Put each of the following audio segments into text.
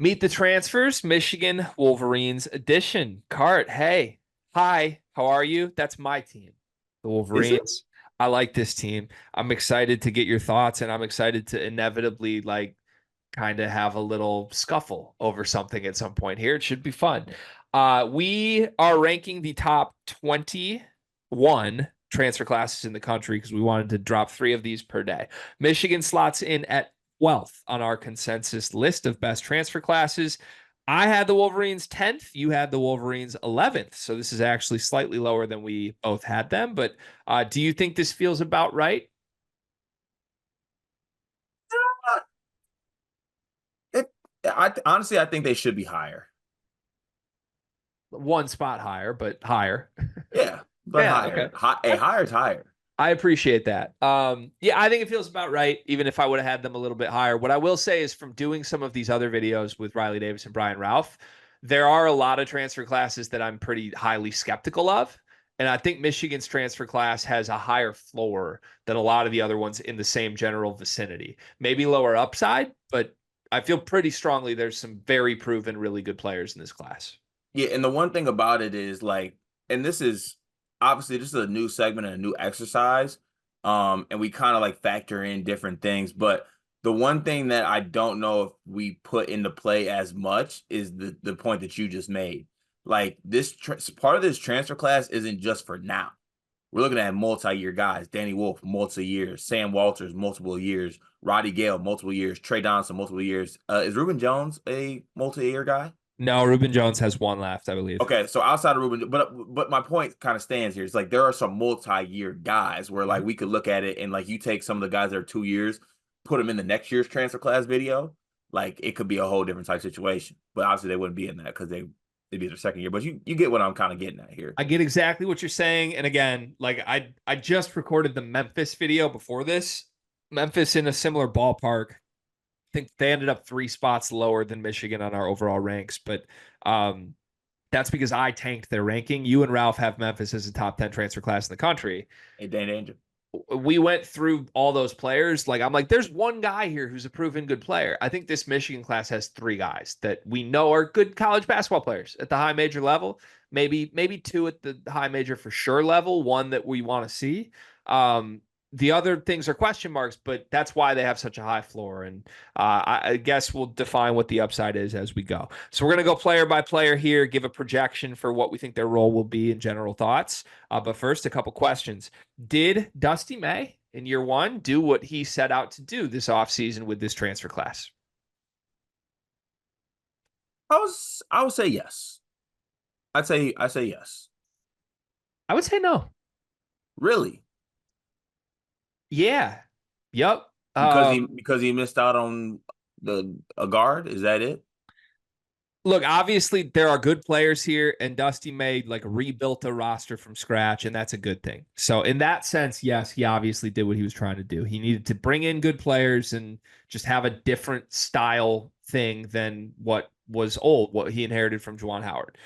Meet the transfers, Michigan Wolverines edition. Cart, hey, hi, how are you? That's my team, the Is it? Wolverines. I like this team. I'm excited to get your thoughts, and I'm excited to inevitably kind of have a little scuffle over something at some point here. It should be fun. We are ranking the top 21 transfer classes in the country because we wanted to drop three of these per day. Michigan slots in at 12th on our consensus list of best transfer classes. I had the Wolverines 10th. You had the Wolverines 11th. So this is actually slightly lower than we both had them. But do you think this feels about right? It, honestly, I think they should be higher. One spot higher, but higher. Yeah, but Yeah, higher. okay. A higher is higher. I appreciate that. Yeah, I think it feels about right, even if I would have had them a little bit higher. What I will say is from doing some of these other videos with Riley Davis and Brian Ralph, there are a lot of transfer classes that I'm pretty highly skeptical of. And I think Michigan's transfer class has a higher floor than a lot of the other ones in the same general vicinity. Maybe lower upside, but I feel pretty strongly there's some very proven, really good players in this class. Yeah, and the one thing about it is and this is obviously this is a new segment and a new exercise. And we kind of like factor in different things, but the one thing that I don't know if we put into play as much is the point that you just made. Like part of this transfer class isn't just for now. We're looking at multi-year guys. Danny Wolf, multiple years. Sam Walters, multiple years. Roddy Gale, multiple years. Trey Donaldson, multiple years. Is Ruben Jones a multi-year guy? No, Ruben Jones has one left, I believe. Okay, so outside of Ruben, but my point kind of stands here. It's like there are some multi-year guys where like we could look at it and like you take some of the guys that are 2 years, put them in the next year's transfer class video, like it could be a whole different type situation. But obviously they wouldn't be in that because they'd be their second year. But you get what I'm kind of getting at here. I get exactly what you're saying. And again, I just recorded the Memphis video before this. Memphis in a similar ballpark. I think they ended up 3 spots lower than Michigan on our overall ranks, but um, that's because I tanked their ranking. You and Ralph have Memphis as a top 10 transfer class in the country. Hey, Dan Danger. We went through all those players. Like, I'm like, there's one guy here who's a proven good player. I think this Michigan class has three guys that we know are good college basketball players at the high major level. Maybe two at the high major for sure level, one that we want to see. The other things are question marks, but that's why they have such a high floor. And I guess we'll define what the upside is as we go. So we're going to go player by player here, give a projection for what we think their role will be in general thoughts. But first, a couple questions. Did Dusty May in year one do what he set out to do this offseason with this transfer class? I would say yes. I say yes. I would say no. Really? Yeah. Yep. Because he missed out on the a guard? Is that it? Look, obviously there are good players here, and Dusty May rebuilt a roster from scratch, and that's a good thing. So in that sense, yes, he obviously did what he was trying to do. He needed to bring in good players and just have a different style thing than what was old, what he inherited from Juwan Howard.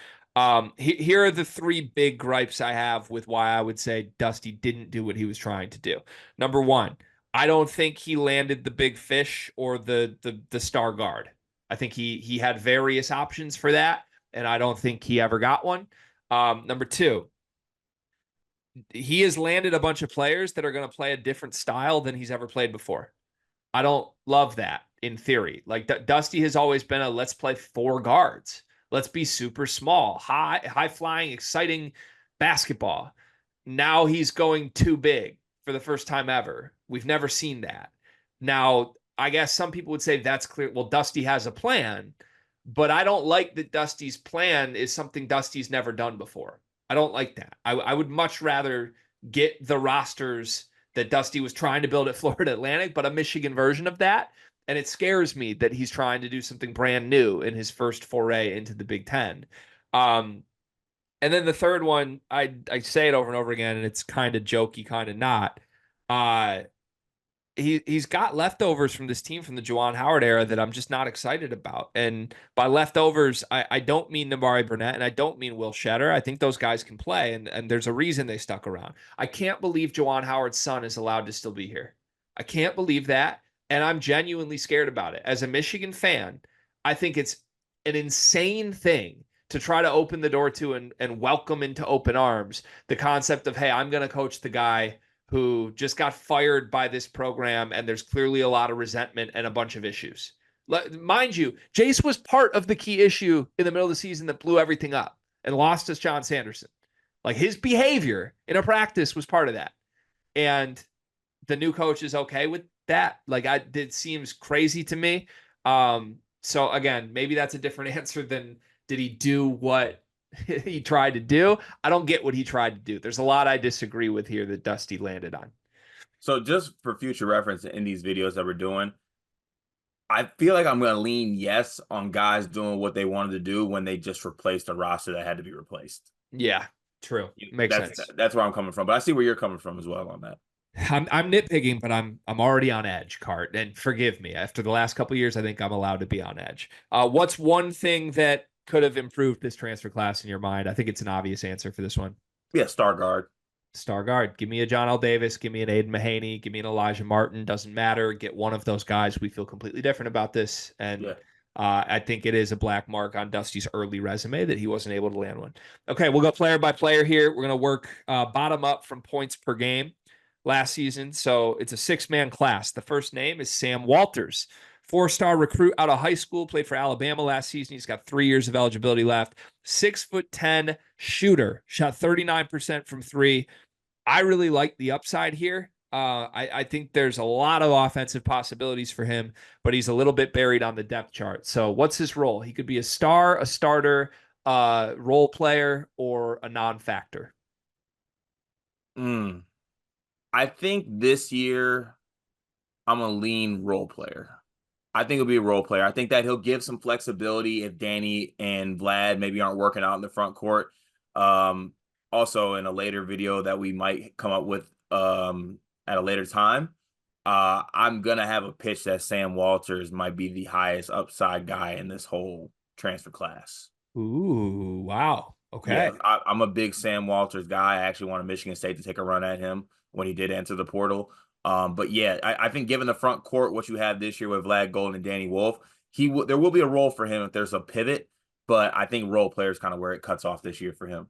Here are the three big gripes I have with why I would say Dusty didn't do what he was trying to do. Number one, I don't think he landed the big fish or the star guard. I think he had various options for that, and I don't think he ever got one. Number two, he has landed a bunch of players that are going to play a different style than he's ever played before. I don't love that in theory. Like Dusty has always been a let's play four guards. Let's be super small, high flying, exciting basketball. Now he's going too big for the first time ever. We've never seen that. Now, I guess some people would say that's clear. Well, Dusty has a plan, but I don't like that Dusty's plan is something Dusty's never done before. I don't like that. I would much rather get the rosters that Dusty was trying to build at Florida Atlantic, but a Michigan version of that. And it scares me that he's trying to do something brand new in his first foray into the Big Ten. Um, and then the third one, I say it over and over again, and it's kind of jokey, kind of not. Uh, he's got leftovers from this team from the Juwan Howard era that I'm just not excited about. And by leftovers, I don't mean Nabari Burnett and I don't mean Will Shetter. I think those guys can play, and there's a reason they stuck around. I can't believe Juwan Howard's son is allowed to still be here. I can't believe that, and I'm genuinely scared about it. As a Michigan fan, I think it's an insane thing to try to open the door to and welcome into open arms the concept of, hey, I'm going to coach the guy who just got fired by this program, and there's clearly a lot of resentment and a bunch of issues. Mind you, Jace was part of the key issue in the middle of the season that blew everything up and lost us John Sanderson. Like, his behavior in a practice was part of that. And the new coach is okay with that. Like, it seems crazy to me. So again, maybe that's a different answer than did he do what he tried to do? I don't get what he tried to do. There's a lot I disagree with here that Dusty landed on. So just for future reference in these videos that we're doing, I feel like I'm going to lean yes on guys doing what they wanted to do when they just replaced a roster that had to be replaced. Yeah, true. Makes sense. That's where I'm coming from, but I see where you're coming from as well on that. I'm nitpicking, but I'm already on edge, Cart. And forgive me. After the last couple of years, I think I'm allowed to be on edge. What's one thing that could have improved this transfer class in your mind? I think it's an obvious answer for this one. Yeah, star guard. Star guard. Give me a John L. Davis. Give me an Aiden Mahaney. Give me an Elijah Martin. Doesn't matter. Get one of those guys. We feel completely different about this. And Yeah. I think it is a black mark on Dusty's early resume that he wasn't able to land one. Okay, we'll go player by player here. We're going to work bottom up from points per game last season. So it's a 6-man class. The first name is Sam Walters, 4-star recruit out of high school, played for Alabama last season. He's got 3 years of eligibility left. 6'10" shooter, shot 39% from 3. I really like the upside here. I think there's a lot of offensive possibilities for him, but he's a little bit buried on the depth chart. So what's his role? He could be a star, a starter, role player, or a non-factor. I think this year I'm a lean role player. I think he'll be a role player. I think that he'll give some flexibility if Danny and Vlad maybe aren't working out in the front court. Also, in a later video that we might come up with at a later time, I'm going to have a pitch that Sam Walters might be the highest upside guy in this whole transfer class. Ooh, wow. Okay. Yeah, I'm a big Sam Walters guy. I actually wanted Michigan State to take a run at him when he did enter the portal. But yeah, I think given the front court, what you have this year with Vlad Golden and Danny Wolf, there will be a role for him if there's a pivot. But I think role player is kind of where it cuts off this year for him.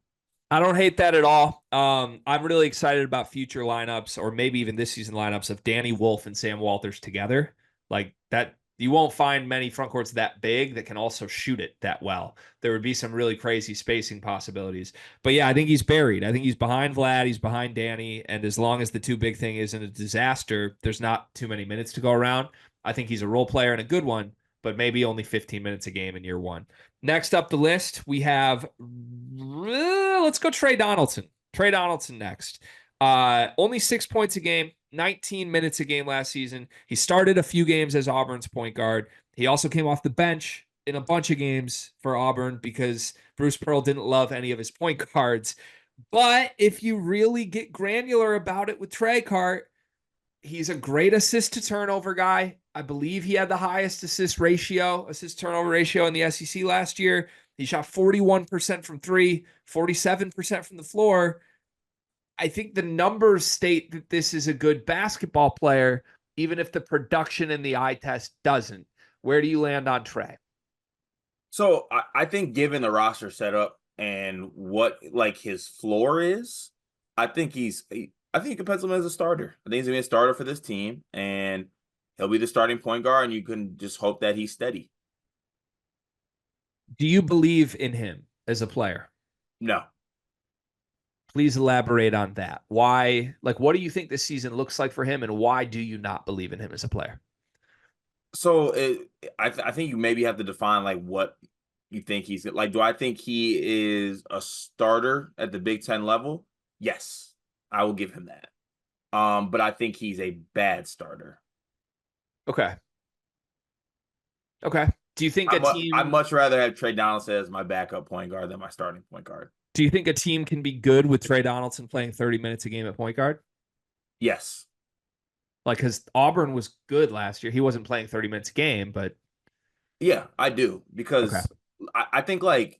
I don't hate that at all. I'm really excited about future lineups, or maybe even this season lineups of Danny Wolf and Sam Walters together. Like that, you won't find many front courts that big that can also shoot it that well. There would be some really crazy spacing possibilities. But yeah, I think he's buried. I think he's behind Vlad. He's behind Danny. And as long as the too big thing isn't a disaster, there's not too many minutes to go around. I think he's a role player and a good one, but maybe only 15 minutes a game in year one. Next up the list, we have, let's go Trey Donaldson. Trey Donaldson next. Only 6 points a game, 19 minutes a game last season. He started a few games as Auburn's point guard. He also came off the bench in a bunch of games for Auburn because Bruce Pearl didn't love any of his point guards. But if you really get granular about it with Trey Cart, he's a great assist to turnover guy. I believe he had the highest assist turnover ratio in the SEC last year. He shot 41% from 3, 47% from the floor. I think the numbers state that this is a good basketball player, even if the production in the eye test doesn't. Where do you land on Trey? So I think given the roster setup and what like his floor is, I think you can pencil him as a starter. I think he's gonna be a starter for this team, and he'll be the starting point guard, and you can just hope that he's steady. Do you believe in him as a player? No. Please elaborate on that. Why, like, what do you think this season looks like for him, and why do you not believe in him as a player? So I think you maybe have to define like what you think he's like. Do I think he is a starter at the Big Ten level? Yes, I will give him that. But I think he's a bad starter. Okay. Do you think I'd much rather have Trey Donaldson as my backup point guard than my starting point guard. Do you think a team can be good with Trey Donaldson playing 30 minutes a game at point guard? Yes. Like, because Auburn was good last year. He wasn't playing 30 minutes a game, but yeah, I do, because I think I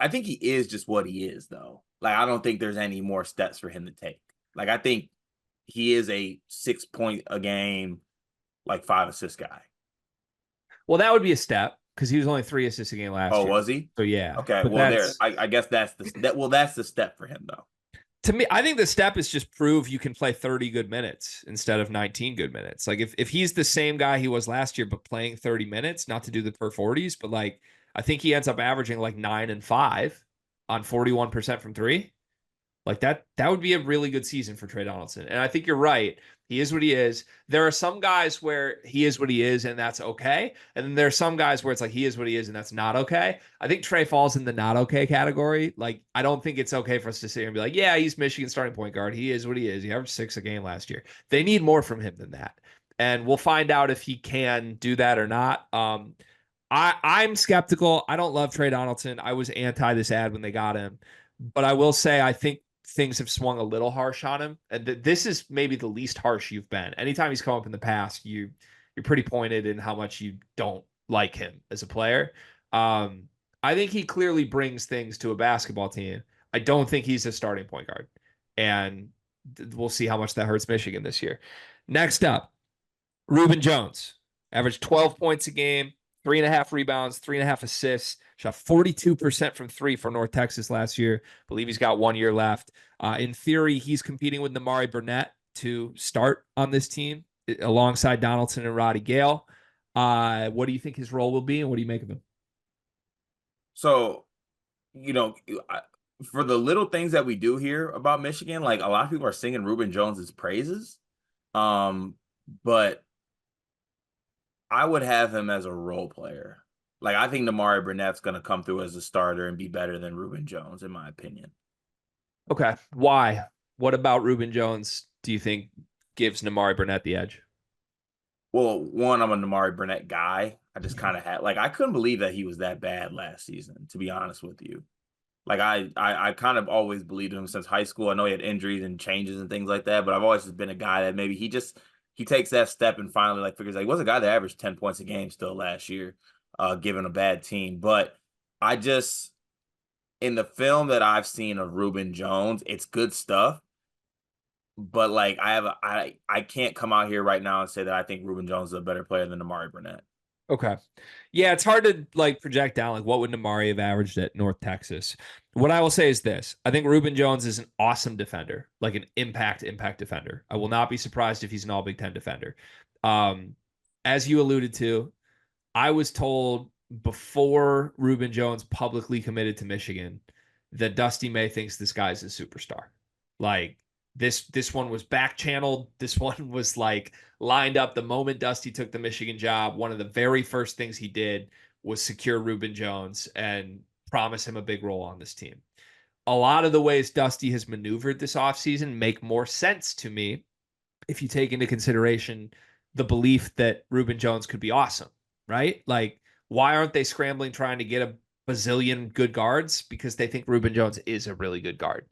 think he is just what he is, though. Like, I don't think there's any more steps for him to take. Like, I think he is a 6 point a game, like 5 assist guy. Well, that would be a step. because he was only 3 assists a game last Oh, year. was he? So yeah, Okay, but well there. that's I guess that's the step for him though. to me. I think the step is just prove you can play 30 good minutes instead of 19 good minutes. Like if he's the same guy he was last year, but playing 30 minutes, not to do the per 40s, but like I think he ends up averaging like 9 and 5 on 41% from three. Like that would be a really good season for Trey Donaldson. And I think you're right. He is what he is. There are some guys where he is what he is, and that's okay. And then there are some guys where it's like he is what he is, and that's not okay. I think Trey falls in the not okay category. Like, I don't think it's okay for us to sit here and be like, yeah, he's Michigan starting point guard. He is what he is. He averaged 6 a game last year. They need more from him than that. And we'll find out if he can do that or not. I'm skeptical. I don't love Trey Donaldson. I was anti this ad when they got him. But I will say I think things have swung a little harsh on him, and this is maybe the least harsh you've been. Anytime he's come up in the past, you're pretty pointed in how much you don't like him as a player. I think he clearly brings things to a basketball team. I don't think he's a starting point guard, and we'll see how much that hurts Michigan this year. Next up, Ruben Jones averaged 12 points a game, 3.5 rebounds, 3.5 assists, shot 42% from three for North Texas last year. I believe he's got 1 year left. In theory, he's competing with Namari Burnett to start on this team alongside Donaldson and Roddy Gale. What do you think his role will be, and what do you make of him? So, you know, for the little things that we do here about Michigan, like a lot of people are singing Ruben Jones's praises. Um, but I would have him as a role player. Like I think Namari Burnett's going to come through as a starter and be better than Ruben Jones, in my opinion. Okay. Why? What about Ruben Jones do you think gives Namari Burnett the edge? Well, one, I'm a Namari Burnett guy. I just kind of had like I couldn't believe that he was that bad last season, to be honest with you. Like I kind of always believed in him since high school. I know he had injuries and changes and things like that, but I've always just been a guy that maybe he takes that step and finally like figures like he was a guy that averaged 10 points a game still last year, given a bad team. But I just in the film that I've seen of Ruben Jones, it's good stuff. But like I can't come out here right now and say that I think Ruben Jones is a better player than Amari Burnett. Okay. Yeah, it's hard to like project down like what would Namari have averaged at North Texas. What I will say is this. I think Ruben Jones is an awesome defender, like an impact defender. I will not be surprised if he's an all Big Ten defender. Um, as you alluded to, I was told before Ruben Jones publicly committed to Michigan that Dusty May thinks this guy's a superstar. Like this one was back channeled. This one was like lined up the moment Dusty took the Michigan job. One of the very first things he did was secure Ruben Jones and promise him a big role on this team. A lot of the ways Dusty has maneuvered this offseason make more sense to me if you take into consideration the belief that Ruben Jones could be awesome, right? Like, why aren't they scrambling trying to get a bazillion good guards? Because they think Ruben Jones is a really good guard.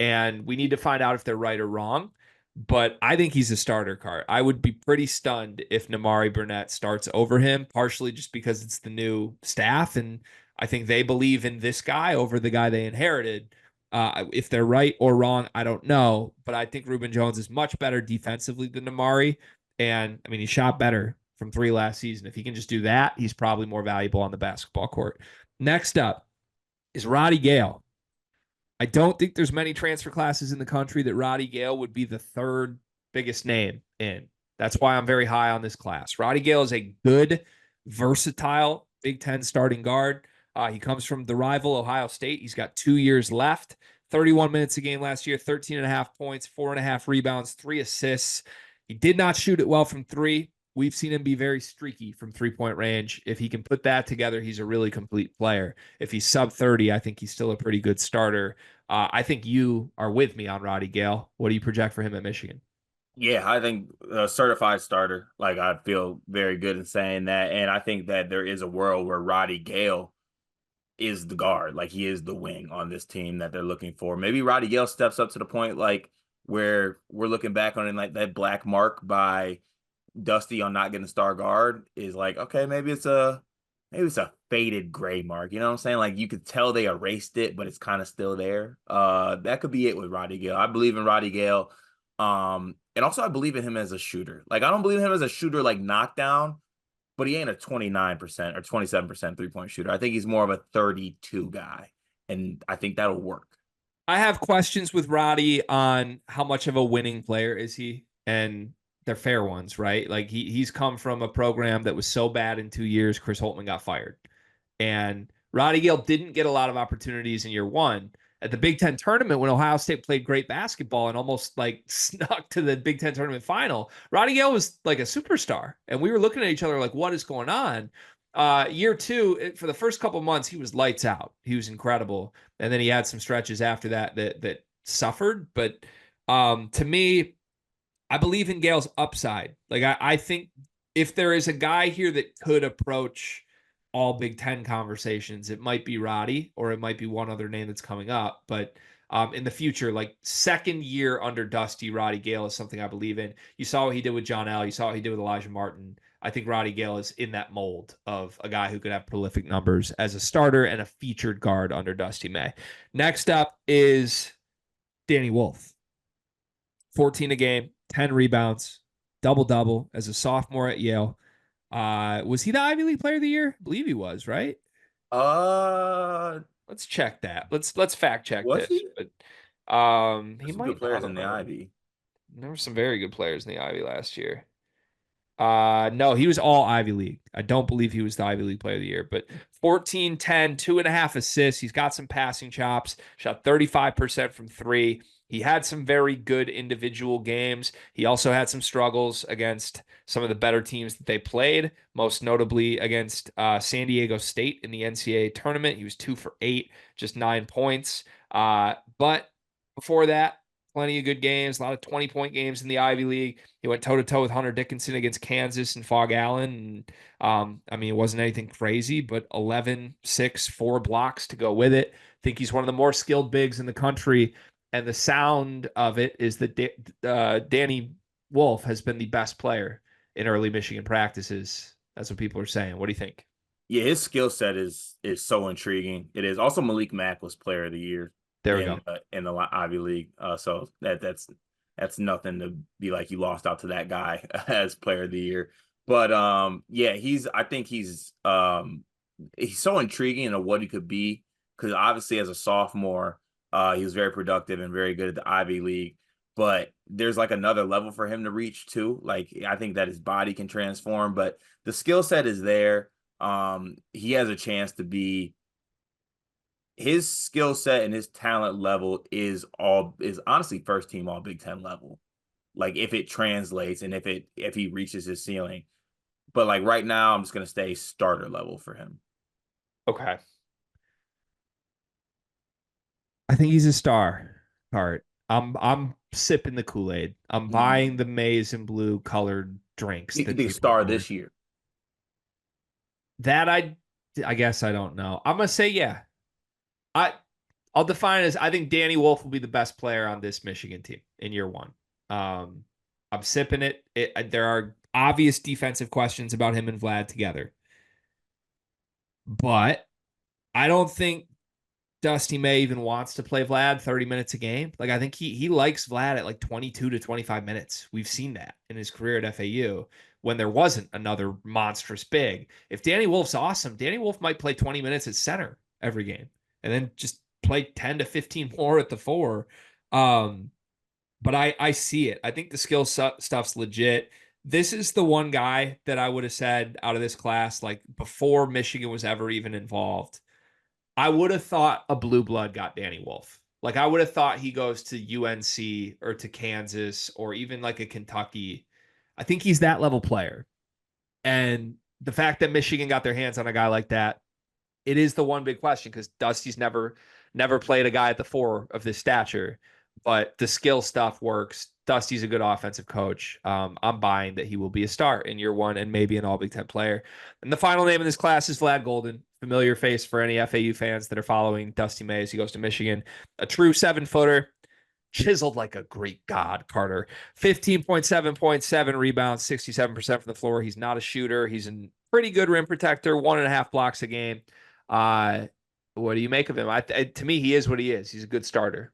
And we need to find out if they're right or wrong. But I think he's a starter card. I would be pretty stunned if Namari Burnett starts over him, partially just because it's the new staff. And I think they believe in this guy over the guy they inherited. If they're right or wrong, I don't know. But I think Ruben Jones is much better defensively than Namari. And I mean, he shot better from three last season. If he can just do that, he's probably more valuable on the basketball court. Next up is Roddy Gale. I don't think there's many transfer classes in the country that Roddy Gale would be the third biggest name in. That's why I'm very high on this class. Roddy Gale is a good, versatile Big Ten starting guard. He comes from the rival Ohio State. He's got 2 years left, 31 minutes a game last year, 13 and a half points, 4.5 rebounds, 3 assists. He did not shoot it well from three. We've seen him be very streaky from 3-point range. If he can put that together, he's a really complete player. If he's sub 30, I think he's still a pretty good starter. I think you are with me on Roddy Gale. What do you project for him at Michigan? Yeah, I think a certified starter. Like I feel very good in saying that, and I think that there is a world where Roddy Gale is the guard, like he is the wing on this team that they're looking for. Maybe Roddy Gale steps up to the point like where we're looking back on it like that black mark by Dusty on not getting a star guard is like, okay, maybe it's a faded gray mark. You know what I'm saying? Like you could tell they erased it, but it's kind of still there. That could be it with Roddy Gale. I believe in Roddy Gale. And also I believe in him as a shooter. Like I don't believe in him as a shooter like knockdown, but he ain't a 29% or 27% 3-point shooter. I think he's more of a 32 guy, and I think that'll work. I have questions with Roddy on how much of a winning player is he, and they're fair ones, right? Like he's come from a program that was so bad in 2 years, Chris Holtman got fired. And Roddy Gale didn't get a lot of opportunities in year one. At the Big Ten tournament, when Ohio State played great basketball and almost like snuck to the Big Ten tournament final, Roddy Gale was like a superstar. And we were looking at each other like, what is going on? Year two, for the first couple months, he was lights out. He was incredible. And then he had some stretches after that suffered. But to me, I believe in Gale's upside. Like I think if there is a guy here that could approach all Big Ten conversations, it might be Roddy, or it might be one other name that's coming up. But in the future, like second year under Dusty, Roddy Gale is something I believe in. You saw what he did with John L. You saw what he did with Elijah Martin. I think Roddy Gale is in that mold of a guy who could have prolific numbers as a starter and a featured guard under Dusty May. Next up is Danny Wolf. 14 a game, 10 rebounds, double-double as a sophomore at Yale. Was he the Ivy League Player of the Year? I believe he was, right? Uh, Let's check that. Let's fact check was this. he? But There's he some good might players not in have the been. Ivy. There were some very good players in the Ivy last year. No, he was all Ivy League. I don't believe he was the Ivy League Player of the Year, but 14, 10, 2.5 assists. He's got some passing chops, shot 35% from three. He had some very good individual games. He also had some struggles against some of the better teams that they played, most notably against San Diego State in the NCAA tournament. He was 2 for 8, just 9 points. But before that, plenty of good games, a lot of 20-point games in the Ivy League. He went toe-to-toe with Hunter Dickinson against Kansas and Fog Allen. And, I mean, it wasn't anything crazy, but 11, 6, 4 blocks to go with it. I think he's one of the more skilled bigs in the country. And the sound of it is that Danny Wolf has been the best player in early Michigan practices. That's what people are saying. What do you think? Yeah, his skill set is so intriguing. It is. Also, Malik Mack was Player of the Year There we go. in the Ivy League. So that's nothing to be like you lost out to that guy as Player of the Year. But yeah, I think he's so intriguing of what he could be, because obviously as a sophomore, he was very productive and very good at the Ivy League. But there's like another level for him to reach too. Like I think that his body can transform, but the skill set is there. He has a chance to be, his skill set and his talent level is honestly first team all Big Ten level. Like if it translates and if he reaches his ceiling. But like right now, I'm just gonna stay starter level for him. Okay. I think he's a star. Cart. I'm sipping the Kool-Aid. I'm buying the maize and blue colored drinks He that could be a people star are buying. this year. That I guess I don't know. I'm gonna say yeah. I I'll define it as I think Danny Wolf will be the best player on this Michigan team in year one. Um, I'm sipping it. There are obvious defensive questions about him and Vlad together, but I don't think Dusty May even wants to play Vlad 30 minutes a game. Like I think he likes Vlad at like 22 to 25 minutes. We've seen that in his career at FAU when there wasn't another monstrous big. If Danny Wolf's awesome, Danny Wolf might play 20 minutes at center every game and then just play 10 to 15 more at the four. But I see it. I think the skill stuff's legit. This is the one guy that I would have said out of this class, like before Michigan was ever even involved, I would have thought a blue blood got Danny Wolf. Like I would have thought he goes to UNC or to Kansas or even like a Kentucky. I think he's that level player. And the fact that Michigan got their hands on a guy like that, it is the one big question because Dusty's never played a guy at the four of this stature, but the skill stuff works. Dusty's a good offensive coach. I'm buying that he will be a star in year one and maybe an all Big Ten player. And the final name in this class is Vlad Golden, familiar face for any FAU fans that are following Dusty May as he goes to Michigan. A true 7-footer, chiseled like a Greek god, Carter. 15.7 points, 7 rebounds, 67% from the floor. He's not a shooter. He's a pretty good rim protector, 1.5 blocks a game. What do you make of him? To me, he is what he is. He's a good starter.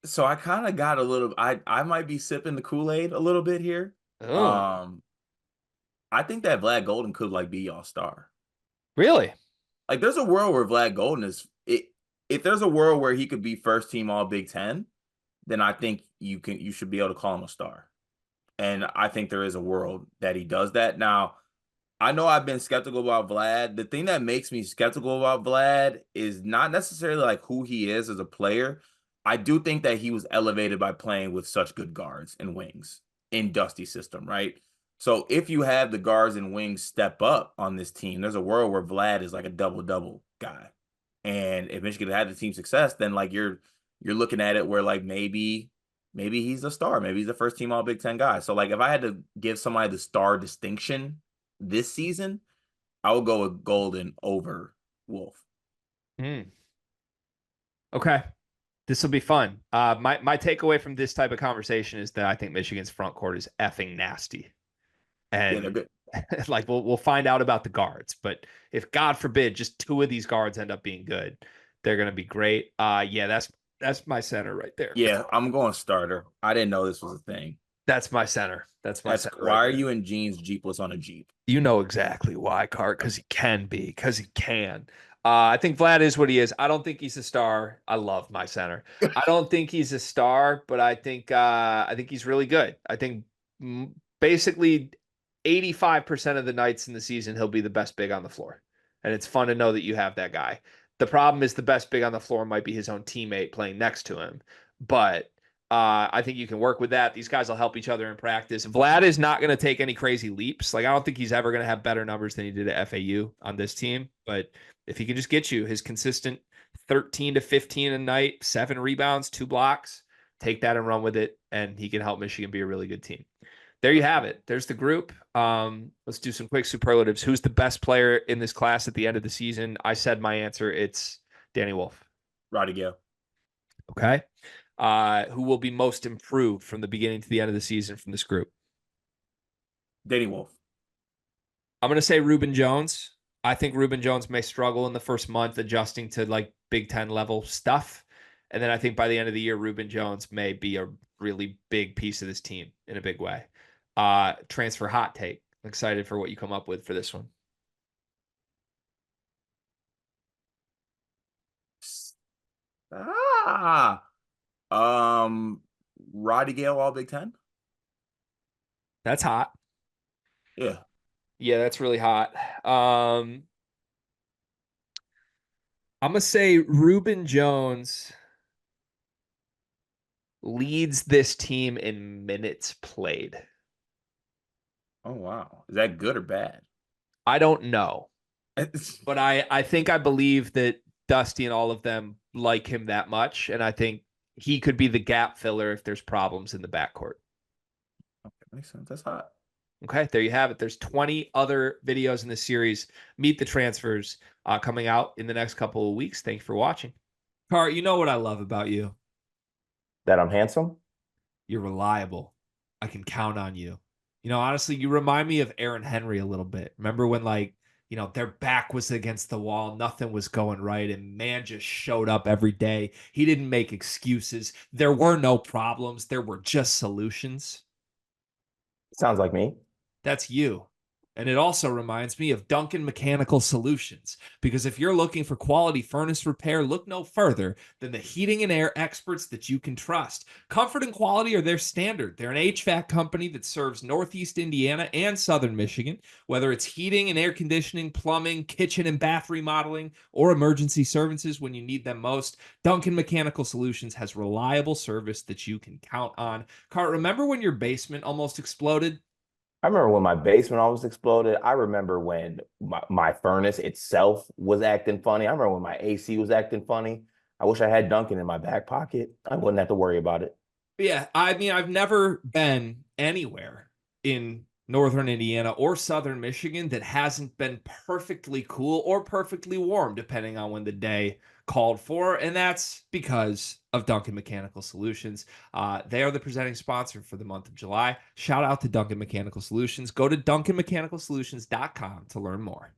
So I kind of got a little. I might be sipping the Kool-Aid a little bit here. Oh, Um, I think that Vlad Golden could like be y'all star. Really? Like there's a world where Vlad Golden is it. If there's a world where he could be first team All Big Ten, then I think you should be able to call him a star. And I think there is a world that he does that. Now, I know I've been skeptical about Vlad. The thing that makes me skeptical about Vlad is not necessarily like who he is as a player. I do think that he was elevated by playing with such good guards and wings in Dusty's system, right? So if you have the guards and wings step up on this team, there's a world where Vlad is like a double-double guy. And if Michigan had the team success, then like you're looking at it where like maybe he's a star. Maybe he's the first team All Big Ten guy. So like if I had to give somebody the star distinction this season, I would go with Golden over Wolf. Hmm. Okay. This will be fun. My takeaway from this type of conversation is that I think Michigan's front court is effing nasty. Yeah, they're And good. like we'll find out about the guards, but if God forbid just two of these guards end up being good, they're gonna be great. Yeah, that's my center right there. Yeah, I'm going starter. I didn't know this was a thing. That's my center. That's my That's center why right are there. you in jeans jeepless on a Jeep? You know exactly why, Cart, because he can be, because he can. I think Vlad is what he is. I don't think he's a star. I love my center. I don't think he's a star, but I think he's really good. I think basically 85% of the nights in the season he'll be the best big on the floor. And it's fun to know that you have that guy. The problem is the best big on the floor might be his own teammate playing next to him. But I think you can work with that. These guys will help each other in practice. Vlad is not going to take any crazy leaps. Like I don't think he's ever going to have better numbers than he did at FAU on this team. But if he can just get you his consistent 13 to 15 a night, 7 rebounds, 2 blocks, take that and run with it, and he can help Michigan be a really good team. There you have it. There's the group. Let's do some quick superlatives. Who's the best player in this class at the end of the season? I said my answer. It's Danny Wolf. Roddy Gale. Okay. Who will be most improved from the beginning to the end of the season from this group? Danny Wolf. I'm going to say Ruben Jones. I think Ruben Jones may struggle in the first month adjusting to like Big Ten level stuff. And then I think by the end of the year, Ruben Jones may be a really big piece of this team in a big way. Transfer hot take. I'm excited for what you come up with for this one. Ah. Roddy Gale All Big Ten. That's hot. Yeah. Yeah, that's really hot. I'm going to say Ruben Jones leads this team in minutes played. Oh wow. Is that good or bad? I don't know, but I think I believe that Dusty and all of them like him that much, and I think he could be the gap filler if there's problems in the backcourt. Okay, makes sense. That's hot. Okay, there you have it. There's 20 other videos in this series. Meet the transfers coming out in the next couple of weeks. Thank you for watching. Car, you know what I love about you? That I'm handsome? You're reliable. I can count on you. You know, honestly, you remind me of Aaron Henry a little bit. Remember when, like, you know, their back was against the wall, nothing was going right, and man just showed up every day. He didn't make excuses. There were no problems. There were just solutions. Sounds like me. That's you. And it also reminds me of Duncan Mechanical Solutions, because if you're looking for quality furnace repair, look no further than the heating and air experts that you can trust. Comfort and quality are their standard. They're an HVAC company that serves Northeast Indiana and Southern Michigan, whether it's heating and air conditioning, plumbing, kitchen and bath remodeling, or emergency services when you need them most. Duncan Mechanical Solutions has reliable service that you can count on. Cart, remember when your basement almost exploded? I remember when my basement almost exploded. I remember when my furnace itself was acting funny. I remember when my AC was acting funny. I wish I had Duncan in my back pocket. I wouldn't have to worry about it. Yeah, I mean, I've never been anywhere in northern Indiana or southern Michigan that hasn't been perfectly cool or perfectly warm, depending on when the day called for. And that's because of Duncan Mechanical Solutions. They are the presenting sponsor for the month of July. Shout out to Duncan Mechanical Solutions. Go to duncanmechanicalsolutions.com to learn more.